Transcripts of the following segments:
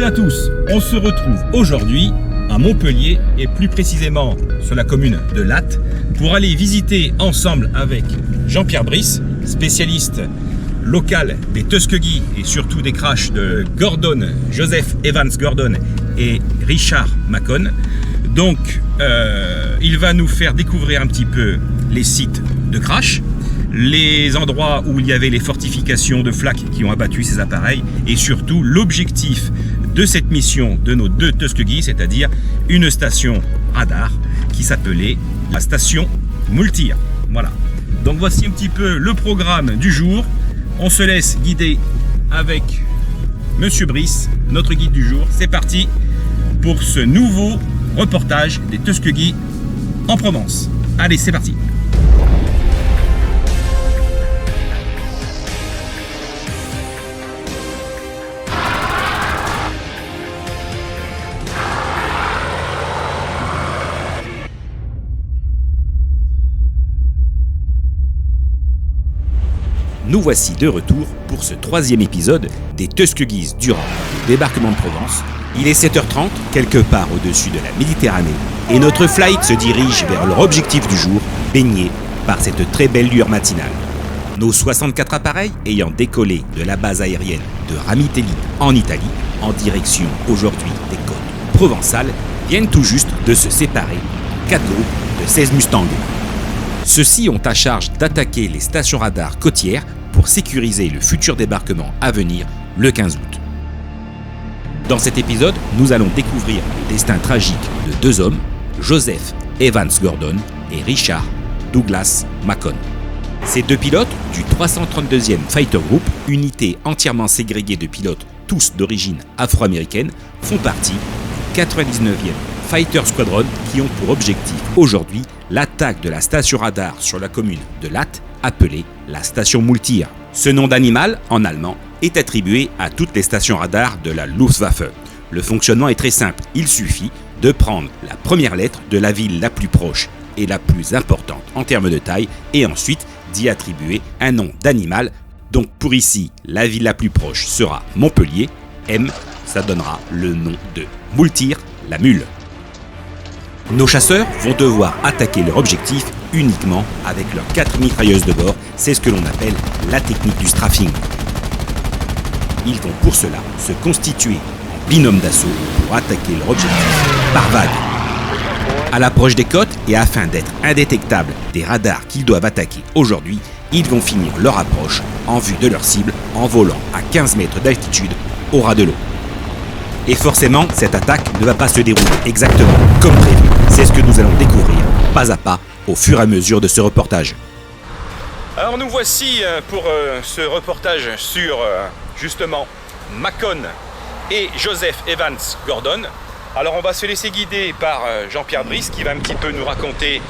à tous, on se retrouve aujourd'hui à Montpellier et plus précisément sur la commune de Lattes pour aller visiter ensemble avec Jean-Pierre Brice, spécialiste local des Tuskegee et surtout des crashs de Gordon, Joseph Evans Gordon et Richard Macon. Donc il va nous faire découvrir un petit peu les sites de crash, les endroits où il y avait les fortifications de flak qui ont abattu ces appareils et surtout l'objectif de cette mission de nos deux Tuskegee, c'est-à-dire une station radar qui s'appelait la station Moultir. Voilà. Donc voici un petit peu le programme du jour. On se laisse guider avec Monsieur Brice, notre guide du jour. C'est parti pour ce nouveau reportage des Tuskegee en Provence. Allez, c'est parti. Nous voici de retour pour ce troisième épisode des Tuskegee durant le débarquement de Provence. Il est 7h30, quelque part au-dessus de la Méditerranée, et notre flight se dirige vers leur objectif du jour, baigné par cette très belle lueur matinale. Nos 64 appareils ayant décollé de la base aérienne de Ramitelli en Italie, en direction aujourd'hui des côtes provençales, viennent tout juste de se séparer en 4 groupes de 16 Mustangs. Ceux-ci ont à charge d'attaquer les stations radars côtières pour sécuriser le futur débarquement à venir le 15 août. Dans cet épisode, nous allons découvrir le destin tragique de deux hommes, Joseph Evans Gordon et Richard Douglas Macon. Ces deux pilotes du 332e Fighter Group, unité entièrement ségrégée de pilotes tous d'origine afro-américaine, font partie du 99e Fighter Squadron qui ont pour objectif aujourd'hui l'attaque de la station radar sur la commune de Lattes, appelée la station Moultir. Ce nom d'animal, en allemand, est attribué à toutes les stations radars de la Luftwaffe. Le fonctionnement est très simple, il suffit de prendre la première lettre de la ville la plus proche et la plus importante en termes de taille et ensuite d'y attribuer un nom d'animal. Donc pour ici, la ville la plus proche sera Montpellier, M, ça donnera le nom de Moultir, la mule. Nos chasseurs vont devoir attaquer leur objectif uniquement avec leurs 4 mitrailleuses de bord, c'est ce que l'on appelle la technique du strafing. Ils vont pour cela se constituer en binôme d'assaut pour attaquer leur objectif par vague. À l'approche des côtes et afin d'être indétectables des radars qu'ils doivent attaquer aujourd'hui, ils vont finir leur approche en vue de leur cible en volant à 15 mètres d'altitude au ras de l'eau. Et forcément, cette attaque ne va pas se dérouler exactement comme prévu. C'est ce que nous allons découvrir pas à pas au fur et à mesure de ce reportage. Alors nous voici pour ce reportage sur justement Macon et Joseph Evans Gordon. Alors on va se laisser guider par Jean-Pierre Brice qui va un petit peu nous raconter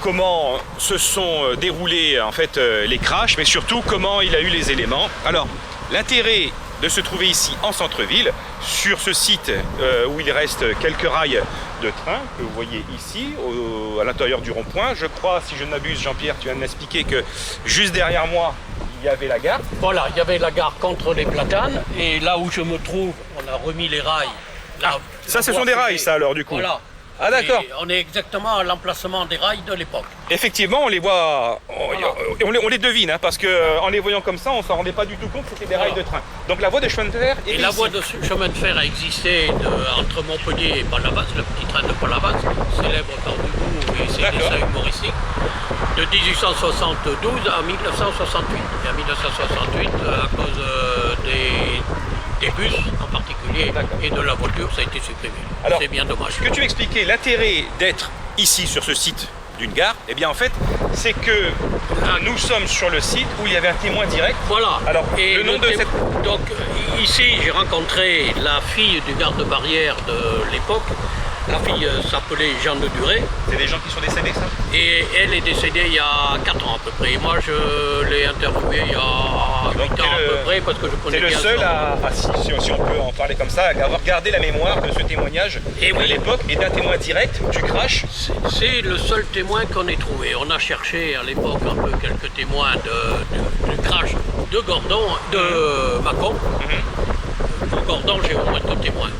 comment se sont déroulés en fait les crashs, mais surtout comment il a eu les éléments. Alors l'intérêt de se trouver ici en centre-ville, sur ce site où il reste quelques rails de train que vous voyez ici, à l'intérieur du rond-point. Je crois, si je ne m'abuse, Jean-Pierre, tu viens de m'expliquer que juste derrière moi, il y avait la gare. Voilà, il y avait la gare contre les Platanes, et là où je me trouve, on a remis les rails. Là, ça, ce sont des rails, ça, alors, du coup. Voilà. Ah d'accord. Et on est exactement à l'emplacement des rails de l'époque. Effectivement, on les voit, Voilà. on les devine, hein, parce que en les voyant comme ça, on s'en rendait pas du tout compte que c'était des rails de train. Donc la voie de chemin de fer est Et la voie de chemin de fer a existé entre Montpellier et Palavas, le petit train de Palavas, célèbre par Dubourg et ses dessins humoristiques, de 1872 à 1968. Et en 1968, à cause des bus en particulier et de la voiture, ça a été supprimé. Alors, c'est bien dommage. Que tu m'expliquais, l'intérêt d'être ici sur ce site d'une gare, eh bien en fait, c'est que nous sommes sur le site où il y avait un témoin direct. Voilà. Alors, et le nom de cette... Donc ici, j'ai rencontré la fille du garde-barrière de l'époque. La fille s'appelait Jeanne de Duré. C'est des gens qui sont décédés, ça? Et elle est décédée il y a 4 ans à peu près. Moi, je l'ai interviewée il y a 8 ans à peu près parce que je connais bien. C'est le seul si on peut en parler comme ça, à avoir gardé la mémoire de ce témoignage de l'époque et d'un témoin direct du crash. C'est le seul témoin qu'on ait trouvé. On a cherché à l'époque un peu quelques témoins du crash de Gordon, de Macon. Pour Gordon, j'ai au moins 2 témoins.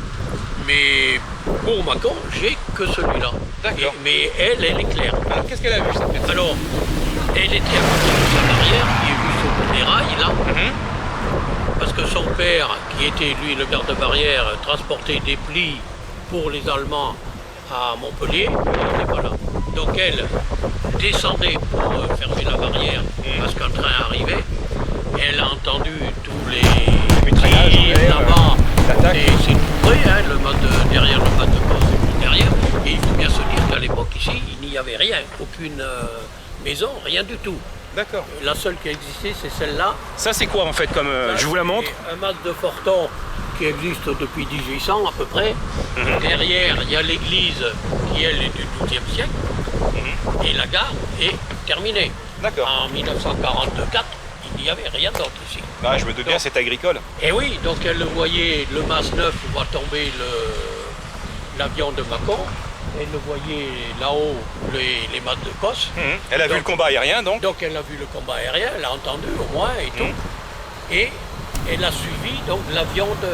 Mais pour Mâcon, j'ai que celui-là. D'accord. Mais elle est claire. Alors qu'est-ce qu'elle a vu cette personne? Alors, elle était à côté de sa barrière, qui est vue sur le bout des rails, là. Parce que son père, qui était lui le garde-barrière, transportait des plis pour les Allemands à Montpellier, il n'était pas là. Donc elle descendait pour fermer la barrière parce qu'un train arrivait. Elle a entendu tous les mitraillages là-bas. l'attaque. Et c'est tout près, hein, derrière le mât de poste, c'est tout derrière. Et il faut bien se dire qu'à l'époque ici, il n'y avait rien, aucune maison, rien du tout. D'accord. La seule qui a existé, c'est celle-là. Ça c'est quoi en fait comme je vous la montre? Un mât de Forton qui existe depuis 1800 à peu près. Derrière, il y a l'église qui elle est du XIIe siècle. Et la gare est terminée. D'accord. En 1944, il n'y avait rien d'autre ici. Ah, je me doute bien, c'est agricole. Et oui, donc elle voyait le Mas 9 où va tomber l'avion de Mâcon. Elle le voyait là-haut, les mâts de Cosse. Elle a vu le combat aérien donc. Donc elle a vu le combat aérien, elle a entendu au moins et tout. Et elle a suivi donc l'avion de...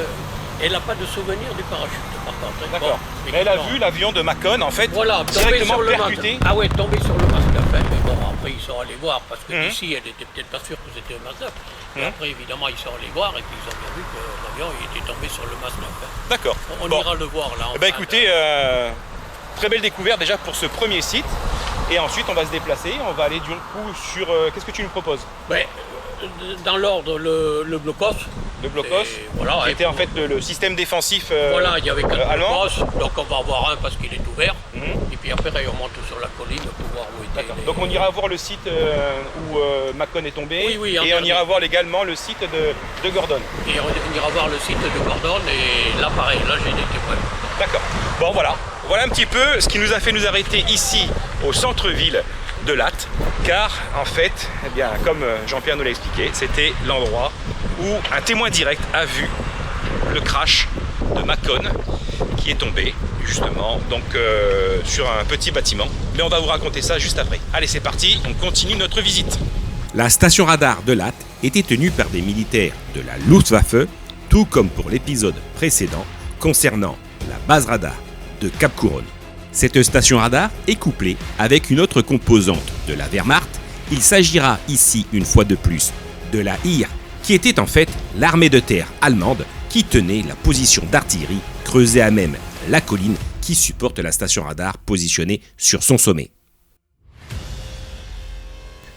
Elle n'a pas de souvenir du parachute par contre. D'accord. Bon, mais elle a vu l'avion de Mâcon en fait voilà, directement sur le percuté. Ah ouais, tombé sur le Mas 9. Mais bon, après ils sont allés voir parce que d'ici elle était peut-être pas sûre que c'était un Mas 9. Et après évidemment ils sont allés voir et puis ils ont bien vu que l'avion était tombé sur le Mas 9. D'accord. On Bon. ira le voir là. Eh ben, écoutez, très belle découverte déjà pour ce premier site. Et ensuite on va se déplacer, on va aller du coup sur... qu'est-ce que tu nous proposes? Ouais, dans l'ordre, le blocos. Le blocos, voilà, qui était en fait le système défensif voilà, il y avait 4 allemand. blocos, donc on va avoir un parce qu'il est ouvert. Et puis après on monte sur la colline pour voir où était. Donc on ira voir le site où Mâcon est tombé, Oui, et on ira voir également le site de Gordon. Et on ira voir le site de Gordon et là pareil, là j'ai des témoins. D'accord. Bon voilà, voilà un petit peu ce qui nous a fait nous arrêter ici au centre-ville de Latte, car en fait, eh bien, comme Jean-Pierre nous l'a expliqué, c'était l'endroit où un témoin direct a vu le crash de Mâcon qui est tombé justement donc sur un petit bâtiment. Mais on va vous raconter ça juste après. Allez, c'est parti, on continue notre visite. La station radar de Latte était tenue par des militaires de la Luftwaffe, tout comme pour l'épisode précédent concernant la base radar de Cap Couronne. Cette station radar est couplée avec une autre composante de la Wehrmacht. Il s'agira ici une fois de plus de la Heer, qui était en fait l'armée de terre allemande qui tenait la position d'artillerie creusée à même la colline qui supporte la station radar positionnée sur son sommet.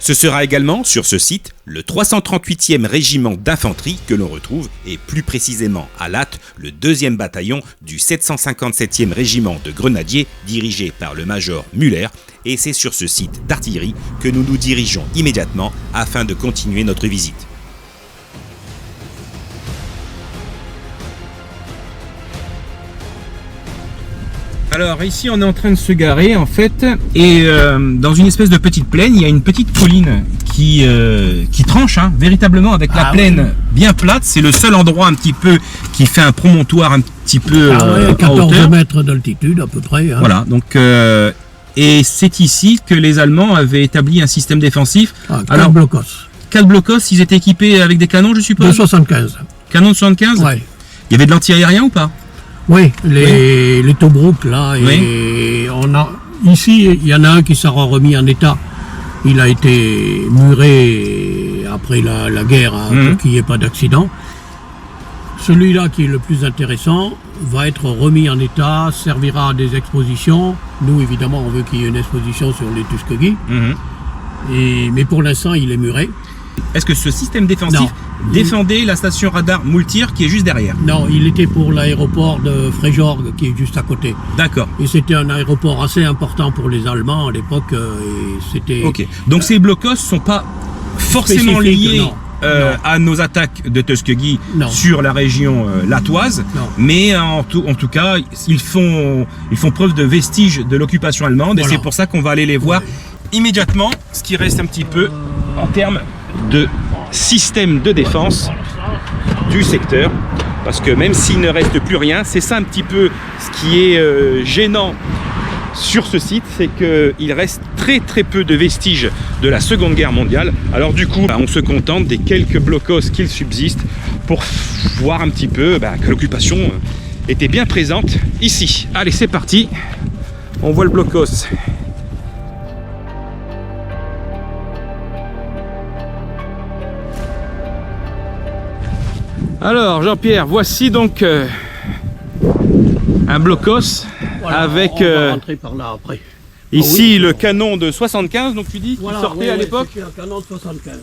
Ce sera également sur ce site le 338e régiment d'infanterie que l'on retrouve, et plus précisément à Latte, le 2e bataillon du 757e régiment de grenadiers dirigé par le major Müller, et c'est sur ce site d'artillerie que nous nous dirigeons immédiatement afin de continuer notre visite. Alors ici on est en train de se garer en fait, et dans une espèce de petite plaine, il y a une petite colline qui tranche véritablement avec la plaine bien plate. C'est le seul endroit un petit peu qui fait un promontoire un petit peu en 14 hauteur. mètres d'altitude à peu près. Hein. Voilà, donc et c'est ici que les Allemands avaient établi un système défensif. 4 blocos. 4 blocos, ils étaient équipés avec des canons, je suppose. De 75. Canons de 75. Ouais. Il y avait de l'anti-aérien ou pas? Oui, les Tobruk là, et on a ici il y en a un qui sera remis en état. Il a été muré après la guerre pour qu'il n'y ait pas d'accident. Celui-là qui est le plus intéressant va être remis en état, servira à des expositions. Nous évidemment on veut qu'il y ait une exposition sur les Tuskegee. Mais pour l'instant il est muré. Est-ce que ce système défensif défendait la station radar Moultir qui est juste derrière? Non, il était pour l'aéroport de Fréjorgue qui est juste à côté. D'accord. Et c'était un aéroport assez important pour les Allemands à l'époque. Et c'était. Ok. Donc ces blocos ne sont pas forcément liés à nos attaques de Tuskegee sur la région lattoise, mais en tout cas, ils font preuve de vestiges de l'occupation allemande, et c'est pour ça qu'on va aller les voir immédiatement, ce qui reste un petit peu en termes de système de défense du secteur, parce que même s'il ne reste plus rien, c'est ça un petit peu ce qui est gênant sur ce site, c'est qu'il reste très peu de vestiges de la Seconde Guerre mondiale. Alors du coup, on se contente des quelques blocos qu'il subsiste pour voir un petit peu que l'occupation était bien présente ici. Allez, c'est parti, on voit le blocos. Alors Jean-Pierre, voici donc un blocos, voilà, avec on va rentrer par là après. Ici le canon de 75, donc tu dis, qui sortait à l'époque. C'est un canon de 75.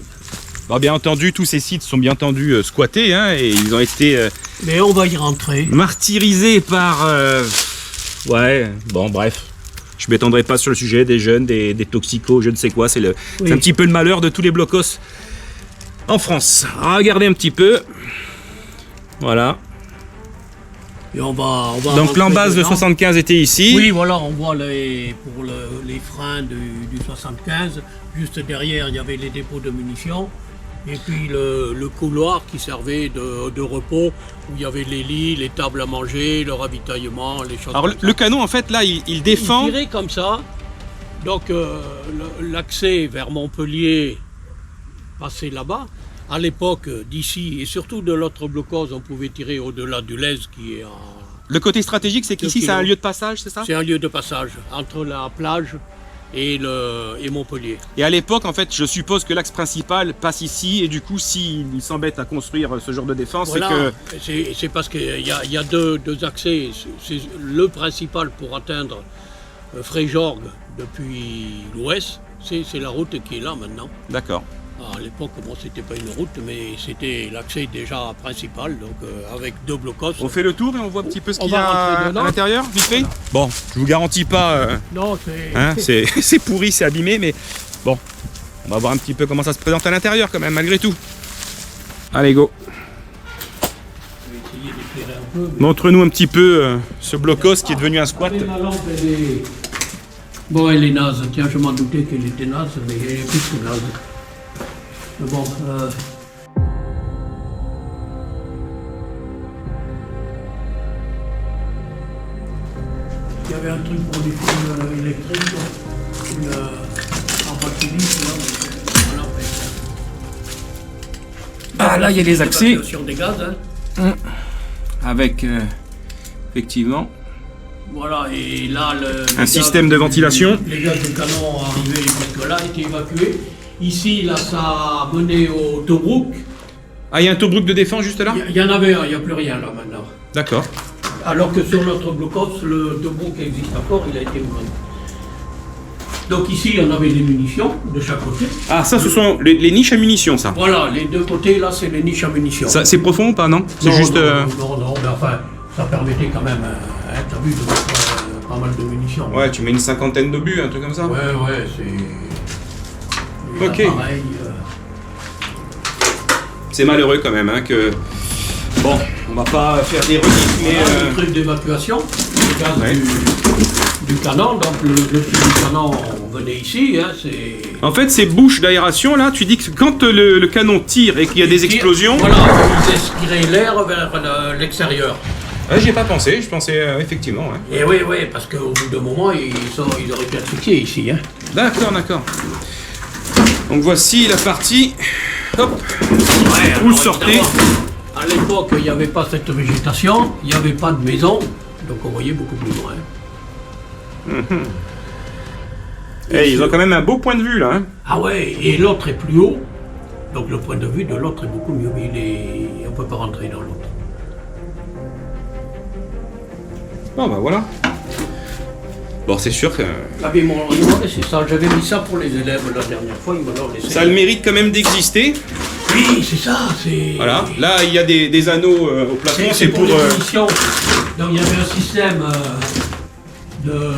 Bon, bien entendu, tous ces sites sont bien entendu squattés, hein, et ils ont été mais on va y rentrer. Martyrisés par... Ouais, bon bref. Je m'étendrai pas sur le sujet des jeunes, des toxicos, je ne sais quoi. C'est un petit peu le malheur de tous les blocos en France. Regardez un petit peu. Voilà. Et on va donc l'embase de 75 était ici. Oui, voilà, on voit les freins du 75. Juste derrière, il y avait les dépôts de munitions. Et puis le couloir qui servait de repos, où il y avait les lits, les tables à manger, le ravitaillement, les choses. Alors le canon, en fait, là, il défend. Il tirait comme ça. Donc l'accès vers Montpellier passait là-bas. À l'époque, d'ici et surtout de l'autre blocos, on pouvait tirer au-delà du Lez qui est en... Le côté stratégique, c'est qu'ici, c'est un lieu de passage, c'est ça? C'est un lieu de passage entre la plage et Montpellier. Et à l'époque, en fait, je suppose que l'axe principal passe ici, et du coup, s'ils s'embêtent à construire ce genre de défense, voilà, c'est parce qu'il y a deux accès. C'est le principal pour atteindre Fréjorgues depuis l'ouest, c'est la route qui est là maintenant. D'accord. À l'époque, bon, c'était pas une route, mais c'était l'accès déjà principal, donc avec deux blocos. On fait le tour et on voit un petit peu ce qu'il y a à l'intérieur, vite fait. Bon, je vous garantis pas. Non, c'est pourri, c'est abîmé, mais bon, on va voir un petit peu comment ça se présente à l'intérieur quand même, malgré tout. Allez, go. Je vais essayer d'éclairer un peu. Montre-nous un petit peu ce blocos qui est devenu un squat. La lampe, bon, elle est naze. Tiens, je m'en doutais qu'elle était naze, mais elle est plus que naze. Mais bon, il y avait un truc pour les fils électriques, en particulier, Ah là, il y a les accès. Des gaz, hein. Avec, effectivement, voilà, et là, un système de ventilation. Les gaz du canon arrivaient jusque là, étaient évacués. Ici, là, ça a mené au Tobruk. Ah, il y a un Tobruk de défense juste là? Il y en avait un, il n'y a plus rien là maintenant. D'accord. Alors que sur notre blocos, le Tobruk existe encore, il a été ouvert. Donc ici, on avait des munitions de chaque côté. Ah, ça, ce sont les niches à munitions, ça? Voilà, les deux côtés, là, c'est les niches à munitions. C'est profond ou pas, non? C'est juste... Non, mais enfin, ça permettait quand même, t'as vu, de mettre pas mal de munitions. Ouais, tu mets une cinquantaine d'obus, un truc comme ça? Ouais, c'est... Ok. C'est malheureux quand même, hein, que... Bon, on va pas faire des redites, mais... Voilà, le truc d'évacuation, le gaz du canon, donc le tube du canon venait ici, hein, c'est... En fait, ces bouches d'aération, là, tu dis que quand le canon tire et qu'il y a des explosions... Voilà, ils aspiraient l'air vers l'extérieur. Ouais, j'y ai pas pensé, je pensais effectivement, ouais. Et oui, parce qu'au bout d'un moment, ils auraient pu asphyxier ici, hein. D'accord. Donc voici la partie, hop, ouais, où sortez. À l'époque, il n'y avait pas cette végétation, il n'y avait pas de maison, donc on voyait beaucoup plus loin. Et ils ont quand même un beau point de vue là. Hein. Ah ouais, et l'autre est plus haut, donc le point de vue de l'autre est beaucoup mieux, mais on ne peut pas rentrer dans l'autre. Bon bah voilà. Bon, c'est sûr que... Ah mais ils m'ont laissé ça, j'avais mis ça pour les élèves la dernière fois, ils m'ont laissé. Ça a le mérite quand même d'exister. Oui, c'est ça, c'est... Voilà, là il y a des anneaux au plafond, c'est pour... les munitions. Donc il y avait un système de...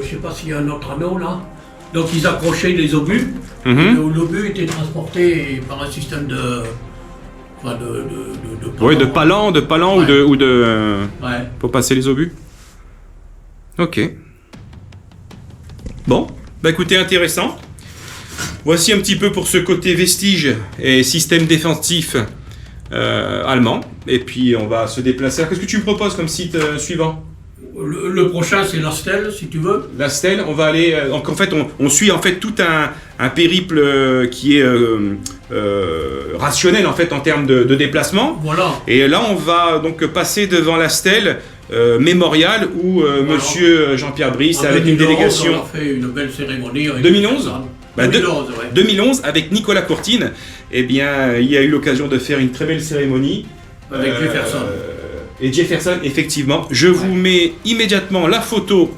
je sais pas s'il y a un autre anneau là. Donc ils accrochaient les obus, et l'obus était transporté par un système de... Enfin Oui, de palan ouais. ou de ouais. Pour passer les obus. Ok. Bon, bah écoutez, intéressant. Voici un petit peu pour ce côté vestige et système défensif allemand. Et puis on va se déplacer. Qu'est-ce que tu me proposes comme site suivant? Le prochain, c'est la Stèle, si tu veux. La Stèle, on va aller... donc en fait, on suit en fait tout un périple qui est rationnel en fait en termes de déplacement. Voilà. Et là, on va donc passer devant la stèle mémoriale où Monsieur Jean-Pierre Brice, avec une délégation. On a fait une belle cérémonie. 2011 2011, ouais. 2011, avec Nicolas Courtine, eh bien, il y a eu l'occasion de faire une très belle cérémonie. Avec Jefferson. Et Jefferson, effectivement. Je vous mets immédiatement la photo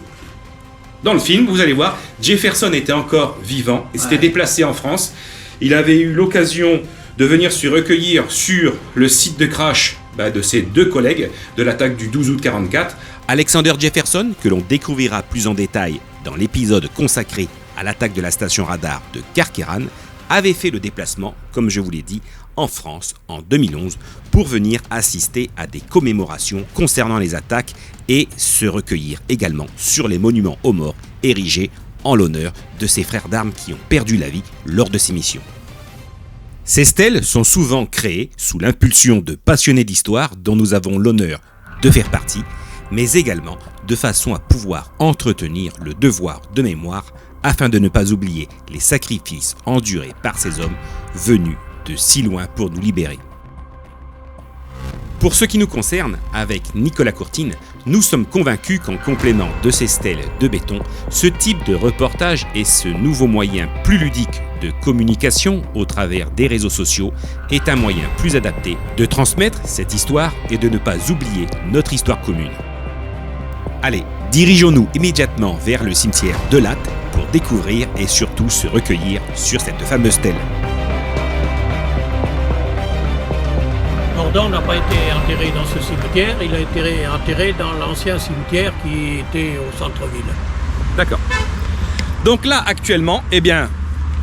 dans le film, vous allez voir. Jefferson était encore vivant et s'était déplacé en France. Il avait eu l'occasion de venir se recueillir sur le site de crash de ses deux collègues de l'attaque du 12 août 44. Alexander Jefferson, que l'on découvrira plus en détail dans l'épisode consacré à l'attaque de la station radar de Carqueiranne, avait fait le déplacement, comme je vous l'ai dit, en France en 2011 pour venir assister à des commémorations concernant les attaques et se recueillir également sur les monuments aux morts érigés en l'honneur de ces frères d'armes qui ont perdu la vie lors de ces missions. Ces stèles sont souvent créées sous l'impulsion de passionnés d'histoire dont nous avons l'honneur de faire partie, mais également de façon à pouvoir entretenir le devoir de mémoire afin de ne pas oublier les sacrifices endurés par ces hommes venus de si loin pour nous libérer. Pour ce qui nous concerne, avec Nicolas Courtine, nous sommes convaincus qu'en complément de ces stèles de béton, ce type de reportage et ce nouveau moyen plus ludique de communication au travers des réseaux sociaux est un moyen plus adapté de transmettre cette histoire et de ne pas oublier notre histoire commune. Allez, dirigeons-nous immédiatement vers le cimetière de Latte pour découvrir et surtout se recueillir sur cette fameuse stèle. Bourdon n'a pas été enterré dans ce cimetière, il a été enterré dans l'ancien cimetière qui était au centre-ville. D'accord. Donc là, actuellement, eh bien,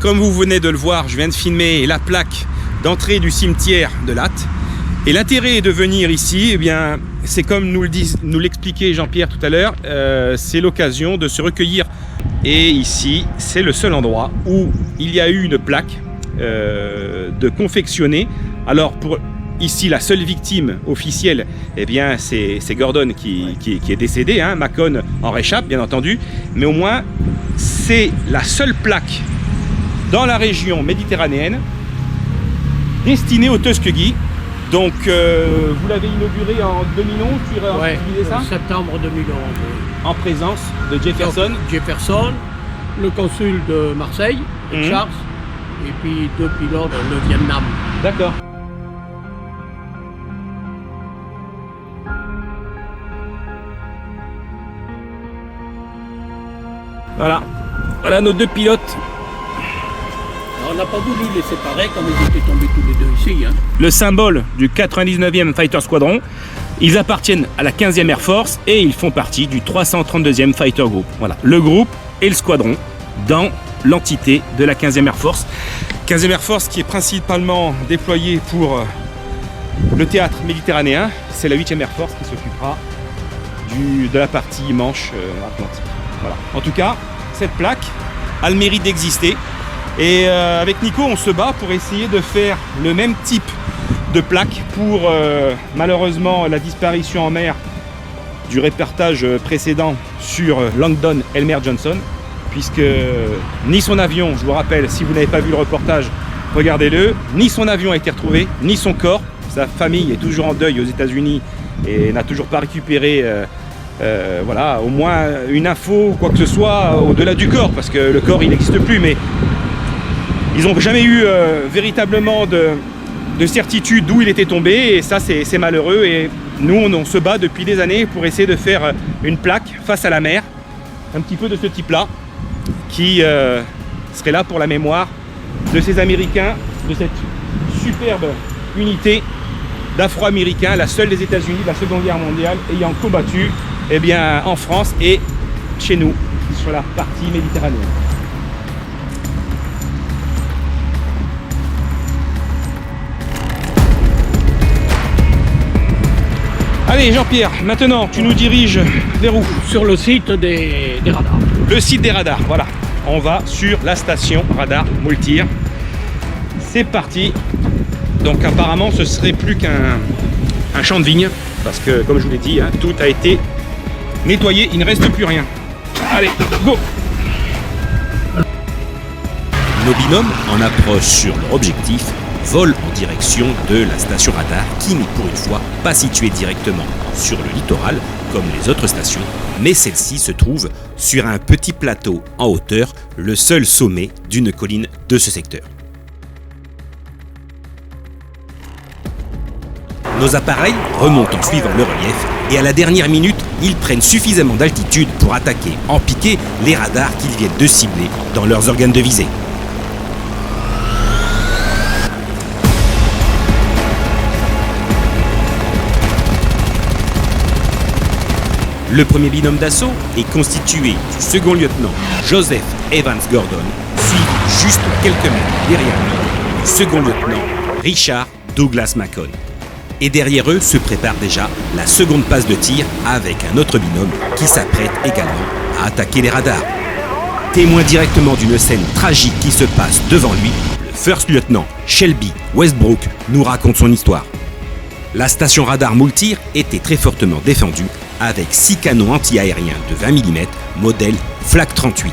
comme vous venez de le voir, je viens de filmer la plaque d'entrée du cimetière de Latte. Et l'intérêt de venir ici, eh bien, c'est comme nous l'expliquait Jean-Pierre tout à l'heure, c'est l'occasion de se recueillir. Et ici, c'est le seul endroit où il y a eu une plaque de confectionnée. Alors, pour ici, la seule victime officielle, eh bien, c'est Gordon qui est décédé. Hein. Macon en réchappe, bien entendu. Mais au moins, c'est la seule plaque dans la région méditerranéenne destinée aux Tuskegee. Donc, vous l'avez inauguré en 2011, tu irais utiliser ça septembre 2011. En présence de Jefferson. Donc, Jefferson, le consul de Marseille, Charles, et puis 2 pilotes de Vietnam. D'accord. Voilà nos 2 pilotes. On n'a pas voulu les séparer comme ils étaient tombés tous les deux ici. Hein. Le symbole du 99e Fighter Squadron. Ils appartiennent à la 15e Air Force et ils font partie du 332e Fighter Group. Voilà, le groupe et le squadron dans l'entité de la 15e Air Force. 15e Air Force qui est principalement déployée pour le théâtre méditerranéen. C'est la 8e Air Force qui s'occupera de la partie Manche Atlantique. Voilà. En tout cas, cette plaque a le mérite d'exister. Et avec Nico, on se bat pour essayer de faire le même type de plaque pour malheureusement la disparition en mer du reportage précédent sur Langdon Elmer Johnson, puisque ni son avion, je vous rappelle, si vous n'avez pas vu le reportage, regardez-le, ni son avion a été retrouvé, ni son corps. Sa famille est toujours en deuil aux États-Unis et n'a toujours pas récupéré voilà, au moins une info ou quoi que ce soit au-delà du corps, parce que le corps il n'existe plus, mais ils n'ont jamais eu véritablement de certitude d'où il était tombé, et ça c'est malheureux. Et nous on se bat depuis des années pour essayer de faire une plaque face à la mer, un petit peu de ce type-là, qui serait là pour la mémoire de ces Américains, de cette superbe unité d'Afro-Américains, la seule des États-Unis de la Seconde Guerre mondiale ayant combattu eh bien, en France et chez nous, sur la partie méditerranéenne. Allez Jean-Pierre, maintenant tu nous diriges vers où? Sur le site des radars. Le site des radars, voilà. On va sur la station radar Moultir. C'est parti. Donc apparemment ce serait plus qu'un champ de vigne, parce que comme je vous l'ai dit, hein, tout a été nettoyé, il ne reste plus rien. Allez, go! Nos binômes en approchent sur leur objectif, vole en direction de la station radar qui n'est pour une fois pas située directement sur le littoral comme les autres stations, mais celle-ci se trouve sur un petit plateau en hauteur, le seul sommet d'une colline de ce secteur. Nos appareils remontent en suivant le relief et à la dernière minute, ils prennent suffisamment d'altitude pour attaquer en piqué les radars qu'ils viennent de cibler dans leurs organes de visée. Le premier binôme d'assaut est constitué du second lieutenant Joseph Evans Gordon, suivi juste quelques mètres derrière lui du second lieutenant Richard Douglas Macon. Et derrière eux se prépare déjà la seconde passe de tir avec un autre binôme qui s'apprête également à attaquer les radars. Témoin directement d'une scène tragique qui se passe devant lui, le first lieutenant Shelby Westbrook nous raconte son histoire. La station radar Moultir était très fortement défendue avec 6 canons anti-aériens de 20 mm modèle Flak 38.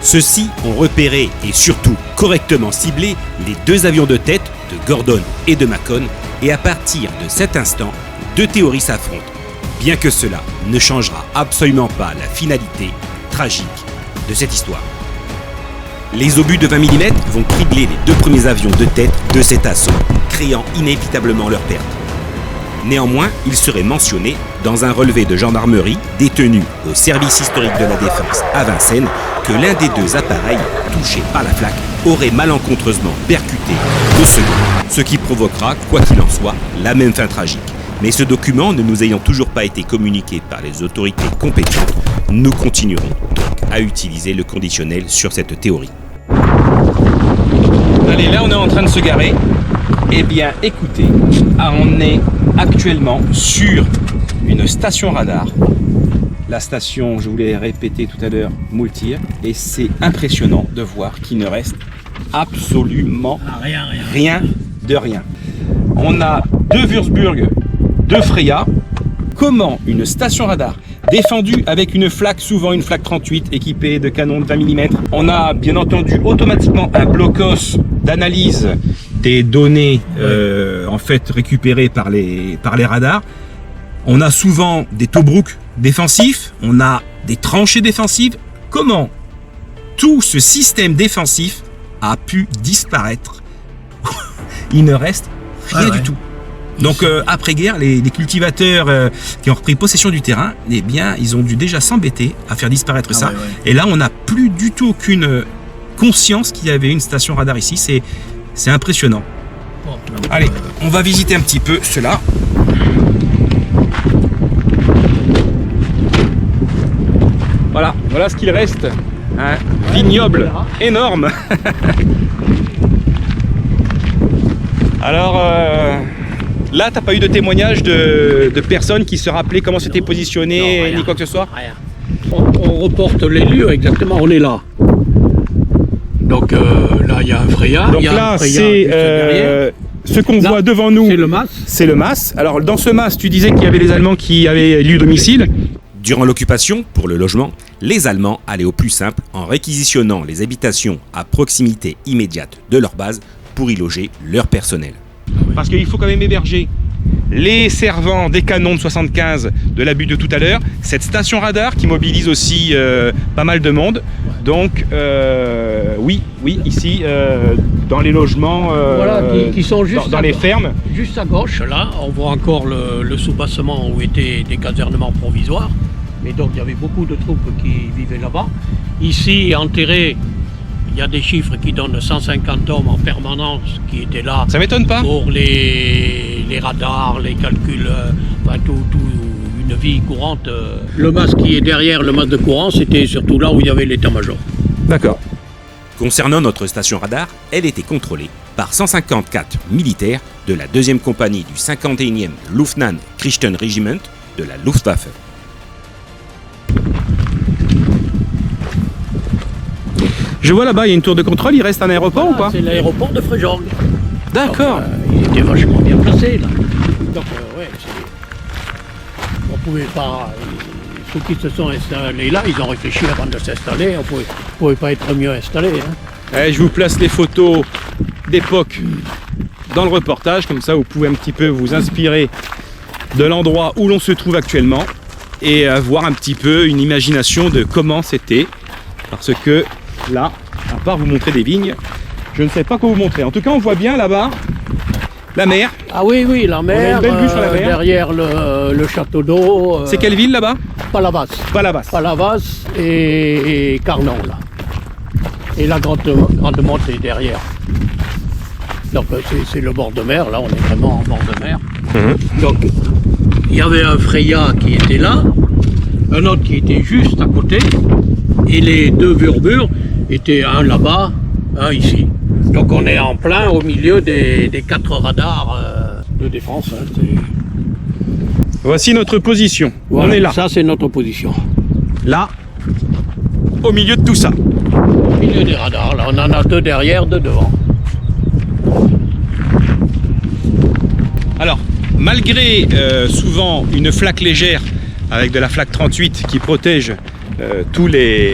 Ceux-ci ont repéré et surtout correctement ciblé les 2 avions de tête de Gordon et de Macon, et à partir de cet instant, 2 théories s'affrontent, bien que cela ne changera absolument pas la finalité tragique de cette histoire. Les obus de 20 mm vont cribler les 2 premiers avions de tête de cet assaut, créant inévitablement leur perte. Néanmoins, il serait mentionné dans un relevé de gendarmerie détenu au service historique de la Défense à Vincennes que l'un des 2 appareils touchés par la flaque aurait malencontreusement percuté le second, ce qui provoquera, quoi qu'il en soit, la même fin tragique. Mais ce document ne nous ayant toujours pas été communiqué par les autorités compétentes, nous continuerons donc à utiliser le conditionnel sur cette théorie. Allez, là on est en train de se garer. Eh bien écoutez, on est actuellement sur une station radar. La station, je vous l'ai répété tout à l'heure, Moultir, et c'est impressionnant de voir qu'il ne reste absolument rien de rien. On a 2 Würzburg, 2 Freya. Comment une station radar défendue avec une flaque, souvent une flaque 38 équipée de canons de 20 mm. On a bien entendu automatiquement un blocos d'analyse des données en fait récupérées par les radars. On a souvent des Tobruk défensifs, on a des tranchées défensives. Comment tout ce système défensif a pu disparaître? Il ne reste rien du tout. Donc après-guerre, les cultivateurs qui ont repris possession du terrain, eh bien, ils ont dû déjà s'embêter à faire disparaître ça. Et là, on n'a plus du tout aucune conscience qu'il y avait une station radar ici. C'est impressionnant. Allez, on va visiter un petit peu cela. Voilà ce qu'il reste. Un vignoble énorme. Alors là, t'as pas eu de témoignage de personnes qui se rappelaient comment c'était positionné, ni quoi que ce soit? Rien. On reporte les lieux exactement, on est là. Donc là, il y a un Freya. Donc là, c'est ce qu'on voit devant nous. C'est le MAS. C'est le MAS. Alors dans ce MAS, tu disais qu'il y avait les Allemands qui avaient lieu domicile. Durant l'occupation, pour le logement, les Allemands allaient au plus simple en réquisitionnant les habitations à proximité immédiate de leur base pour y loger leur personnel. Parce qu'il faut quand même héberger les servants des canons de 75 de l'abus de tout à l'heure, cette station radar qui mobilise aussi pas mal de monde. Donc oui, ici dans les logements, voilà, qui sont juste dans les fermes. Juste à gauche, là, on voit encore le soubassement où étaient des casernements provisoires. Mais donc il y avait beaucoup de troupes qui vivaient là-bas. Ici, enterrés, il y a des chiffres qui donnent 150 hommes en permanence qui étaient là. Ça m'étonne pas. Pour les radars, les calculs, enfin tout une vie courante. Le MAS qui est derrière le MAS de courant, c'était surtout là où il y avait l'état-major. D'accord. Concernant notre station radar, elle était contrôlée par 154 militaires de la 2e compagnie du 51e Luftland Christian Regiment de la Luftwaffe. Je vois là-bas, il y a une tour de contrôle, il reste un aéroport ou pas? C'est l'aéroport de Fréjorg. D'accord. Il était vachement bien placé là. Donc on pouvait pas. Ceux qui se sont installés là, ils ont réfléchi avant de s'installer. On pouvait pas être mieux installé. Hein. Je vous place les photos d'époque dans le reportage, comme ça vous pouvez un petit peu vous inspirer de l'endroit où l'on se trouve actuellement et avoir un petit peu une imagination de comment c'était, parce que là, à part vous montrer des vignes, je ne sais pas quoi vous montrer. En tout cas, on voit bien là-bas la mer. Ah oui, oui, la mer, belle vue sur la mer. derrière le château d'eau. C'est quelle ville là-bas? Palavas. Palavas. Palavas et Carnon, là. Et la grande montée derrière. Donc c'est le bord de mer, là, on est vraiment en bord de mer. Donc, il y avait un Freya qui était là, un autre qui était juste à côté, et les deux Vurburs étaient un là-bas, un ici. Donc on est en plein au milieu des 4 radars de défense. Hein, Voici notre position. voilà, on est là. Ça c'est notre position. Là, au milieu de tout ça. Au milieu des radars, là on en a 2 derrière, 2 devant. Alors, malgré souvent une flaque légère avec de la flaque 38 qui protège tous les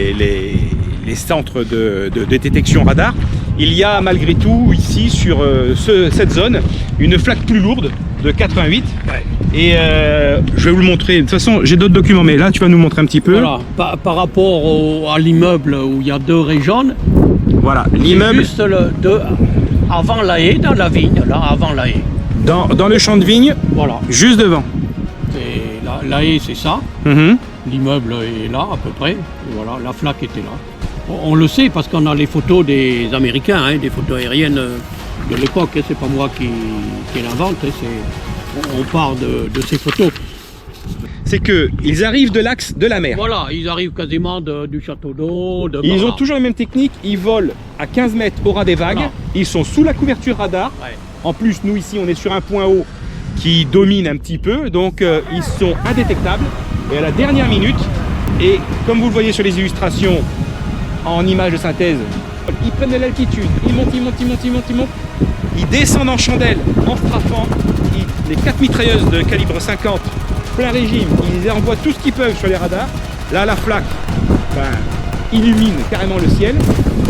centres de détection radar, il y a malgré tout ici sur cette zone une flaque plus lourde de 88. Ouais. Et je vais vous le montrer. De toute façon, j'ai d'autres documents, mais là tu vas nous montrer un petit peu. Voilà, par rapport à l'immeuble où il y a 2 raies jaunes, Voilà, c'est l'immeuble juste avant la haie, dans la vigne, là, avant la haie. dans le champ de vigne, Voilà. juste devant. Et la haie, c'est ça. Mhm. L'immeuble est là, à peu près. Et voilà, la flaque était là. On le sait parce qu'on a les photos des Américains, hein, des photos aériennes de l'époque. Hein, c'est pas moi qui l'invente. Hein, on part de ces photos. C'est qu'ils arrivent de l'axe de la mer. Voilà, ils arrivent quasiment du château d'eau. Ils ont toujours la même technique, ils volent à 15 mètres au ras des vagues, Voilà. Ils sont sous la couverture radar. Ouais. En plus, nous ici, on est sur un point haut qui domine un petit peu, donc ils sont indétectables. Et à la dernière minute, et comme vous le voyez sur les illustrations en images de synthèse, ils prennent de l'altitude, ils montent, ils descendent en chandelle en frappant. Les 4 mitrailleuses de calibre 50, plein régime, ils envoient tout ce qu'ils peuvent sur les radars. Là, la flaque illumine carrément le ciel.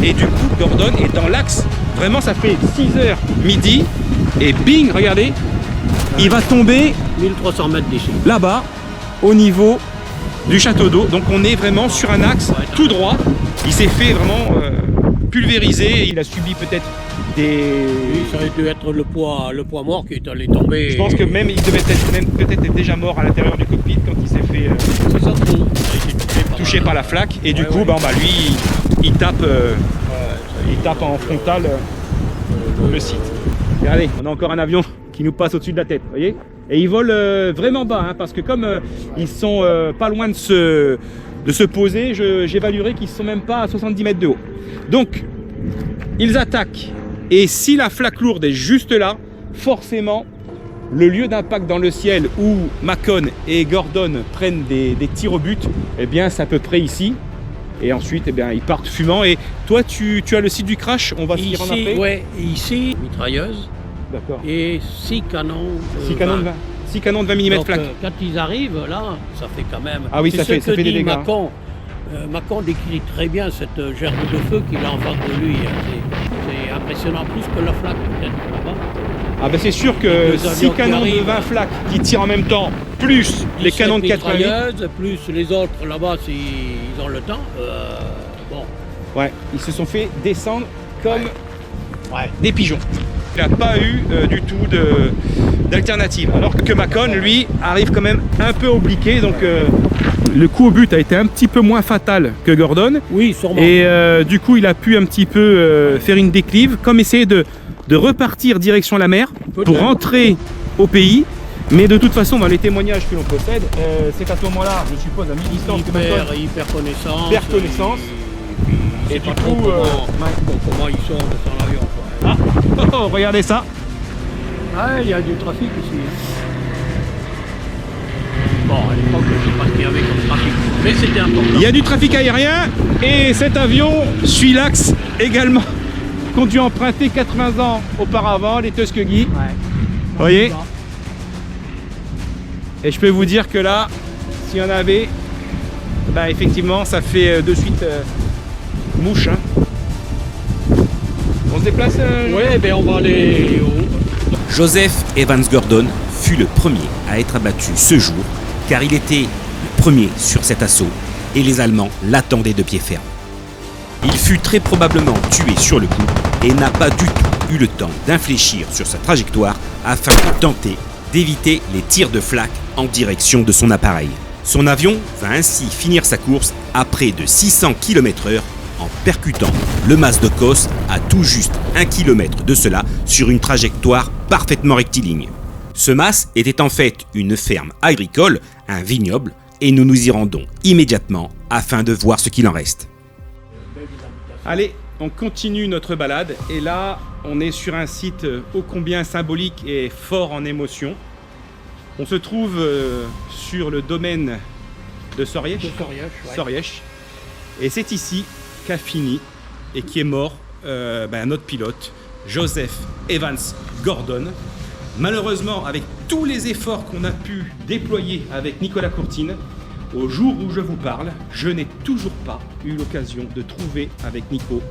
Et du coup, Gordon est dans l'axe. Vraiment, ça fait 6h midi. Et bing, regardez, il va tomber 1300 mètres d'ici. là-bas, au niveau du château d'eau. Donc on est vraiment sur un axe tout droit. Il s'est fait vraiment pulvériser. Il a subi peut-être des... Oui, ça aurait dû être le poids mort qui est allé tomber. Je pense que même il devait être même peut-être déjà mort à l'intérieur du cockpit quand il s'est fait C'est ça, tout. Il a été touché par la flaque. Et du coup, ouais. lui, il tape en frontal le site. Regardez, on a encore un avion qui nous passe au-dessus de la tête, vous voyez. Et ils volent vraiment bas, hein, parce que comme ils sont pas loin de se poser, j'évaluerais qu'ils ne sont même pas à 70 mètres de haut. Donc, ils attaquent. Et si la flaque lourde est juste là, forcément, le lieu d'impact dans le ciel où Macon et Gordon prennent des tirs au but, eh bien, c'est à peu près ici. Et ensuite, eh bien, ils partent fumant. Et toi, tu as le site du crash, on va s'y rendre après. Ouais, ici, mitrailleuse. D'accord. Et 6 canons. 6 canons de 20. 6 canons de 20 mm Donc, flaque. quand ils arrivent là, ça fait quand même. Ah oui, ça fait des dégâts. Macon décrit très bien cette gerbe de feu qu'il a en face de lui. C'est impressionnant, plus que la flaque peut-être là-bas. Ah ben c'est sûr que 6 canons de 20 flaques qui tirent en même temps, plus les canons de 88. Plus les autres là-bas s'ils ont le temps. Bon. Ouais, ils se sont fait descendre comme des pigeons. Il n'a pas eu du tout d'alternative. Alors que Macon, lui, arrive quand même un peu obliqué. Donc le coup au but a été un petit peu moins fatal que Gordon. Oui, sûrement. Et du coup, il a pu un petit peu faire une déclive, comme essayer de repartir direction la mer pour rentrer au pays. Mais de toute façon, dans les témoignages que l'on possède, c'est qu'à ce moment-là, je suppose, à mi-distance, il perd connaissance. Et du coup, comment ils sont dans l'avion. Ah, oh, regardez ça. Ah, il y a du trafic ici. Bon, à l'époque, je ne sais pas ce qu'il y avait comme trafic, mais c'était important. Il y a du trafic aérien et cet avion suit l'axe également qu'ont dû emprunter 80 ans auparavant les Tuskegee. Ouais. Vous voyez? Et je peux vous dire que là, s'il y en avait, bah effectivement, ça fait de suite mouche. Hein. On se déplace Oui, ben on va aller Joseph Evans Gordon fut le premier à être abattu ce jour, car il était le premier sur cet assaut et les Allemands l'attendaient de pied ferme. Il fut très probablement tué sur le coup et n'a pas du tout eu le temps d'infléchir sur sa trajectoire afin de tenter d'éviter les tirs de flak en direction de son appareil. Son avion va ainsi finir sa course à près de 600 km/h en percutant le mas de Kos à tout juste 1 km de cela sur une trajectoire parfaitement rectiligne. Ce mas était en fait une ferme agricole, un vignoble, et nous nous y rendons immédiatement afin de voir ce qu'il en reste. Allez, on continue notre balade et là on est sur un site ô combien symbolique et fort en émotion. On se trouve sur le domaine de Soriech. Soriech. Et c'est ici qu'a fini et qui est mort notre pilote, Joseph Evans Gordon. Malheureusement, avec tous les efforts qu'on a pu déployer avec Nicolas Courtine, au jour où je vous parle, je n'ai toujours pas eu l'occasion de trouver avec Nico.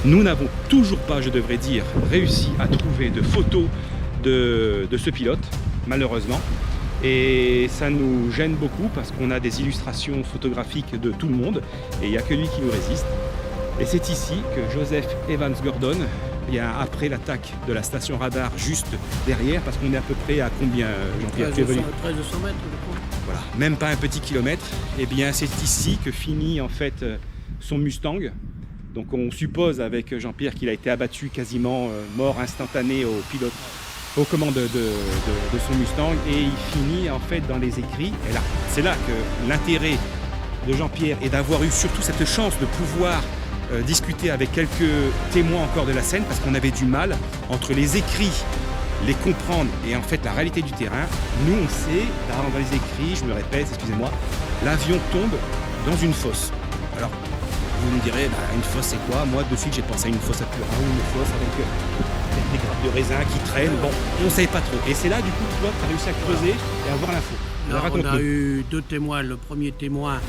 Nous n'avons toujours pas, je devrais dire, réussi à trouver de photos de ce pilote, malheureusement. Et ça nous gêne beaucoup parce qu'on a des illustrations photographiques de tout le monde et il n'y a que lui qui nous résiste. Et c'est ici que Joseph Evans Gordon, après l'attaque de la station radar juste derrière, parce qu'on est à peu près à combien, Jean-Pierre? 1300 mètres, je crois. Voilà, même pas un petit kilomètre. Et bien c'est ici que finit en fait son Mustang. Donc on suppose avec Jean-Pierre qu'il a été abattu quasiment mort instantané au commande de son Mustang, et il finit en fait dans les écrits. Et là, c'est là que l'intérêt de Jean-Pierre est d'avoir eu surtout cette chance de pouvoir discuter avec quelques témoins encore de la scène, parce qu'on avait du mal entre les écrits, les comprendre et en fait la réalité du terrain. Nous on sait, là dans les écrits, je me répète, excusez-moi, l'avion tombe dans une fosse. Alors vous me direz, une fosse c'est quoi? Moi de suite j'ai pensé à une fosse à purin ou une fosse avec des grappes de raisin qui traînent. Bon, on ne savait pas trop. Et c'est là du coup que toi tu as réussi à creuser et à avoir l'info. On a eu deux témoins. Le premier témoin,